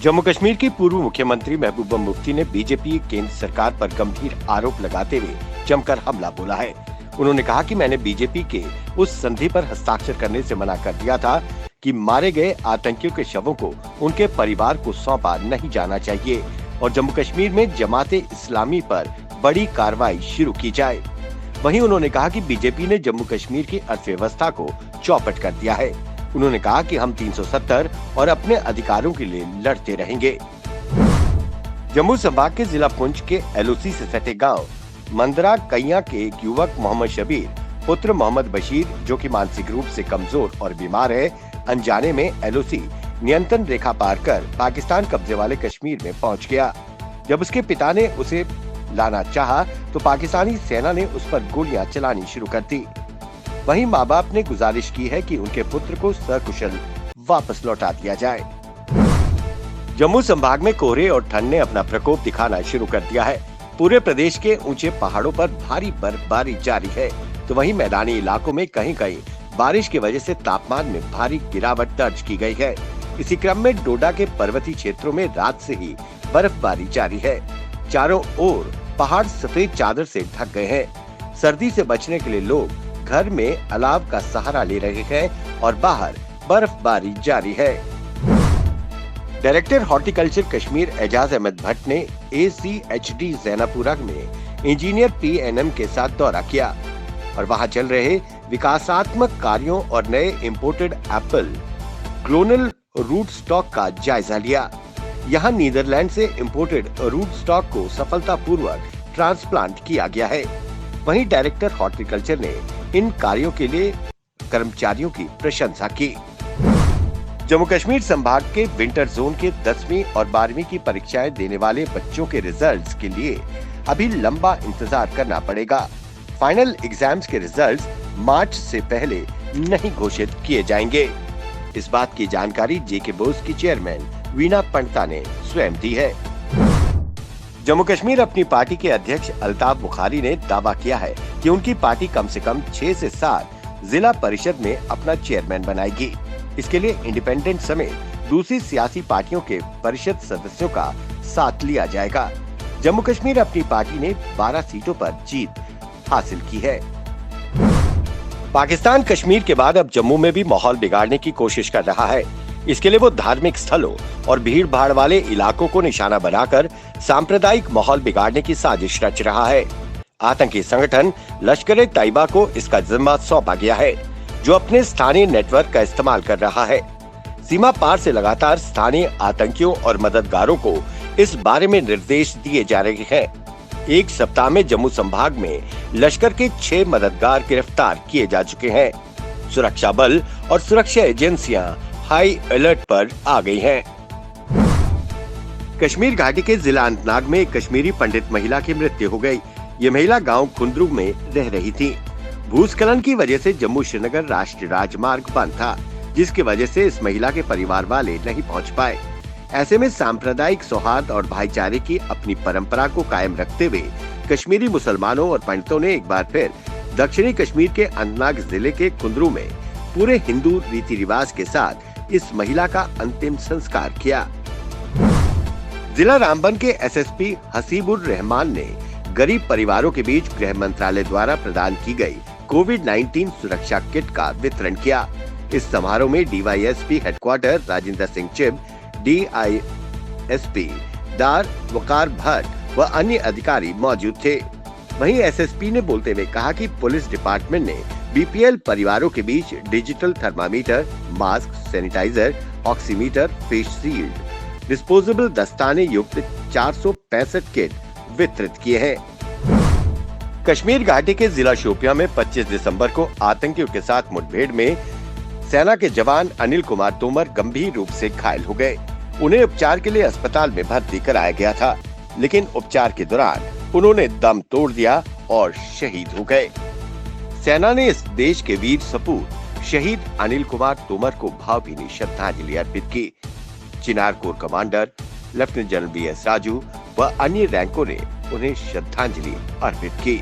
जम्मू कश्मीर की पूर्व मुख्यमंत्री महबूबा मुफ्ती ने बीजेपी केंद्र सरकार पर गंभीर आरोप लगाते हुए जमकर हमला बोला है। उन्होंने कहा कि मैंने बीजेपी के उस संधि पर हस्ताक्षर करने से मना कर दिया था कि मारे गए आतंकियों के शवों को उनके परिवार को सौंपा नहीं जाना चाहिए और जम्मू कश्मीर में जमाते इस्लामी पर बड़ी कार्रवाई शुरू की जाए। वहीं उन्होंने कहा कि बीजेपी ने जम्मू कश्मीर की अर्थव्यवस्था को चौपट कर दिया है। उन्होंने कहा कि हम 370 और अपने अधिकारों के लिए लड़ते रहेंगे। जम्मू संभाग के जिला पुंछ के एलओसी से सटे गांव मंदरा कैया के एक युवक मोहम्मद शबीर पुत्र मोहम्मद बशीर, जो कि मानसिक रूप से कमजोर और बीमार है, अनजाने में एलओसी नियंत्रण रेखा पार कर पाकिस्तान कब्जे वाले कश्मीर में पहुंच गया। जब उसके पिता ने उसे लाना चाहा तो पाकिस्तानी सेना ने उस पर गोलियां चलानी शुरू कर दी। वहीं माँ बाप ने गुजारिश की है कि उनके पुत्र को सकुशल वापस लौटा दिया जाए। जम्मू संभाग में कोहरे और ठंड ने अपना प्रकोप दिखाना शुरू कर दिया है। पूरे प्रदेश के ऊंचे पहाड़ों पर भारी बर्फबारी जारी है, तो वहीं मैदानी इलाकों में कहीं कहीं बारिश की वजह से तापमान में भारी गिरावट दर्ज की गई है। इसी क्रम में डोडा के पर्वतीय क्षेत्रों में रात से ही बर्फबारी जारी है। चारों ओर पहाड़ सफेद चादर से ढक गए हैं। सर्दी से बचने के लिए लोग घर में अलाव का सहारा ले रहे हैं और बाहर बर्फबारी जारी है। डायरेक्टर हॉर्टिकल्चर कश्मीर एजाज अहमद भट्ट ने ACHD जैनापुरा में इंजीनियर PNM के साथ दौरा किया और वहां चल रहे विकासात्मक कार्यों और नए imported apple clonal root stock का जायजा लिया। यहाँ नीदरलैंड से इंपोर्टेड रूट स्टॉक को सफलतापूर्वक ट्रांसप्लांट किया गया है। वहीं डायरेक्टर हॉर्टिकल्चर ने इन कार्यों के लिए कर्मचारियों की प्रशंसा की। जम्मू कश्मीर संभाग के विंटर जोन के 10वीं और 12वीं की परीक्षाएं देने वाले बच्चों के रिजल्ट्स के लिए अभी लंबा इंतजार करना पड़ेगा। फाइनल एग्जाम्स के रिजल्ट्स मार्च से पहले नहीं घोषित किए जाएंगे। इस बात की जानकारी JK बोस की चेयरमैन वीना पंडिता ने स्वयं दी है। जम्मू कश्मीर अपनी पार्टी के अध्यक्ष अल्ताफ बुखारी ने दावा किया है कि उनकी पार्टी कम से कम 6 से 7 जिला परिषद में अपना चेयरमैन बनाएगी। इसके लिए इंडिपेंडेंट समेत दूसरी सियासी पार्टियों के परिषद सदस्यों का साथ लिया जाएगा। जम्मू कश्मीर अपनी पार्टी ने 12 सीटों पर जीत हासिल की है। पाकिस्तान कश्मीर के बाद अब जम्मू में भी माहौल बिगाड़ने की कोशिश कर रहा है। इसके लिए वो धार्मिक स्थलों और भीड़ भाड़ वाले इलाकों को निशाना बनाकर सांप्रदायिक माहौल बिगाड़ने की साजिश रच रहा है। आतंकी संगठन लश्कर-ए-तैयबा को इसका जिम्मा सौंपा गया है, जो अपने स्थानीय नेटवर्क का इस्तेमाल कर रहा है। सीमा पार से लगातार स्थानीय आतंकियों और मददगारों को इस बारे में निर्देश दिए जा रहे हैं। एक सप्ताह में जम्मू संभाग में लश्कर के 6 मददगार गिरफ्तार किए जा चुके हैं। सुरक्षा बल और सुरक्षा एजेंसियां हाई अलर्ट पर आ गई हैं। कश्मीर घाटी के जिला अनंतनाग में एक कश्मीरी पंडित महिला की मृत्यु हो गई। ये महिला गांव खुंद्रू में रह रही थी। भूस्खलन की वजह से जम्मू श्रीनगर राष्ट्रीय राजमार्ग बंद था, जिसकी वजह से इस महिला के परिवार वाले नहीं पहुंच पाए। ऐसे में सांप्रदायिक सौहार्द और भाईचारे की अपनी परंपरा को कायम रखते हुए कश्मीरी मुसलमानों और पंडितों ने एक बार फिर दक्षिणी कश्मीर के अनंतनाग जिले के खुंद्रू में पूरे हिंदू रीति रिवाज के साथ इस महिला का अंतिम संस्कार किया। जिला रामबन के SSP हसीबुर रहमान ने गरीब परिवारों के बीच गृह मंत्रालय द्वारा प्रदान की गई कोविड-19 सुरक्षा किट का वितरण किया। इस समारोह में DYSP headquarter Rajendra Singh Chib, DISP दार वकार भट्ट व अन्य अधिकारी मौजूद थे। वहीं SSP ने बोलते हुए कहा कि पुलिस डिपार्टमेंट ने BPL परिवारों के बीच digital thermometer, mask, sanitiser, oximeter, face shield, disposable दस्ताने युक्त 465 किट वितरित किए हैं। कश्मीर घाटी के जिला शोपियां में 25 दिसंबर को आतंकियों के साथ मुठभेड़ में सेना के जवान अनिल कुमार तोमर गंभीर रूप से घायल हो गए। उन्हें उपचार के लिए अस्पताल में भर्ती कराया गया था, लेकिन उपचार के दौरान उन्होंने दम तोड़ दिया और शहीद हो गए। सेना ने इस देश के वीर सपूत शहीद अनिल कुमार तोमर को भावभीनी श्रद्धांजलि अर्पित की। Chinar corps commander lieutenant general BS Raju व अन्य रैंकों ने उन्हें श्रद्धांजलि अर्पित की।